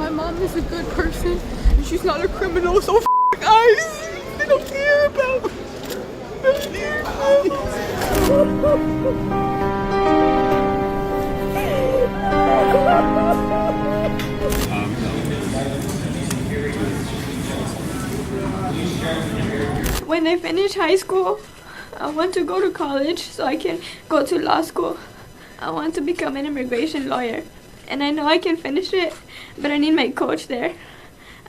My mom is a good person, and she's not a criminal, so guys, they don't care about. They don't care When I finish high school, I want to go to college so I can go to law school. I want to become an immigration lawyer. And I know I can finish it, but I need my coach there.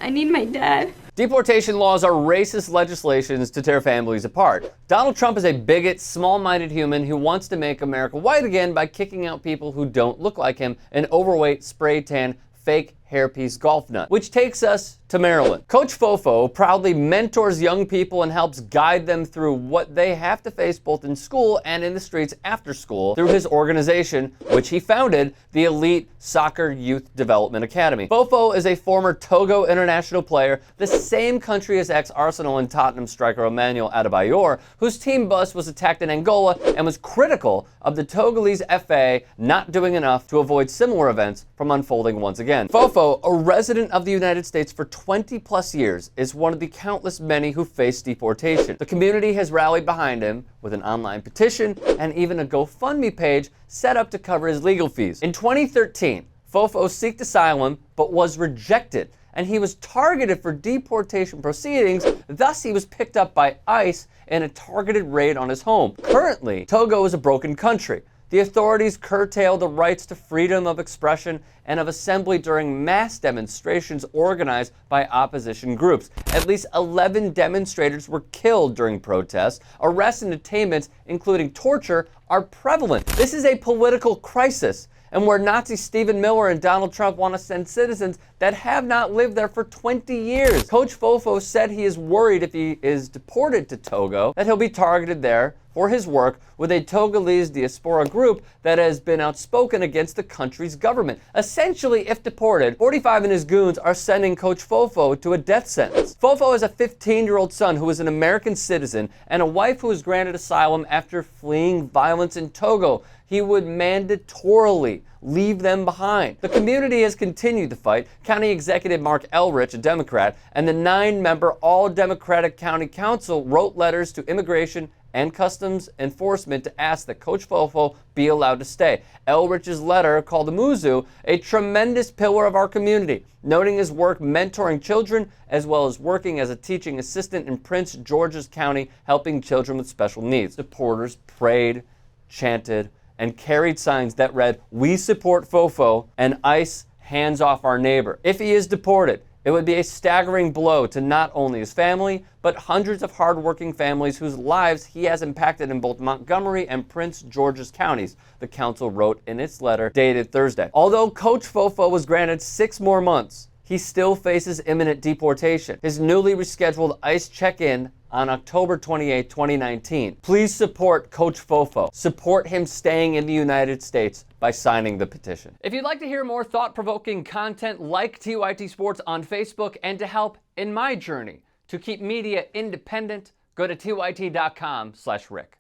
I need my dad. Deportation laws are racist legislations to tear families apart. Donald Trump is a bigot, small-minded human who wants to make America white again by kicking out people who don't look like him, an overweight, spray-tan, fake hairpiece golf nut. Which takes us to Maryland. Coach Fofo proudly mentors young people and helps guide them through what they have to face both in school and in the streets after school through his organization, which he founded, the Elite Soccer Youth Development Academy. Fofo is a former Togo international player, the same country as ex-Arsenal and Tottenham striker Emmanuel Adebayor, whose team bus was attacked in Angola and was critical of the Togolese FA not doing enough to avoid similar events from unfolding once again. Fofo, a resident of the United States for 20 plus years, is one of the countless many who face deportation. The community has rallied behind him with an online petition and even a GoFundMe page set up to cover his legal fees. In 2013, Fofo sought asylum but was rejected, and he was targeted for deportation proceedings. Thus, he was picked up by ICE in a targeted raid on his home. Currently, Togo is a broken country. The authorities curtail the rights to freedom of expression and of assembly during mass demonstrations organized by opposition groups. At least 11 demonstrators were killed during protests. Arrests and detainments, including torture, are prevalent. This is a political crisis, and where Nazi Stephen Miller and Donald Trump want to send citizens that have not lived there for 20 years. Coach Fofo said he is worried if he is deported to Togo that he'll be targeted there for his work with a Togolese diaspora group that has been outspoken against the country's government. Essentially, if deported, 45 and his goons are sending Coach Fofo to a death sentence. Fofo has a 15-year-old son who is an American citizen and a wife who was granted asylum after fleeing violence in Togo. He would mandatorily leave them behind. The community has continued to fight. County Executive Mark Elrich, a Democrat, and the 9-member all-Democratic County Council wrote letters to Immigration and Customs Enforcement to ask that Coach Fofo be allowed to stay. Elrich's letter called Muzu a tremendous pillar of our community, noting his work mentoring children as well as working as a teaching assistant in Prince George's County, helping children with special needs. Supporters prayed, chanted, and carried signs that read, "We support Fofo," and "ICE, hands off our neighbor." If he is deported, it would be a staggering blow to not only his family, but hundreds of hardworking families whose lives he has impacted in both Montgomery and Prince George's counties, the council wrote in its letter dated Thursday. Although Coach Fofo was granted 6 more months, he still faces imminent deportation. His newly rescheduled ICE check-in on October 28, 2019. Please support Coach Fofo. Support him staying in the United States by signing the petition. If you'd like to hear more thought-provoking content like TYT Sports on Facebook and to help in my journey to keep media independent, go to tyt.com/Rick.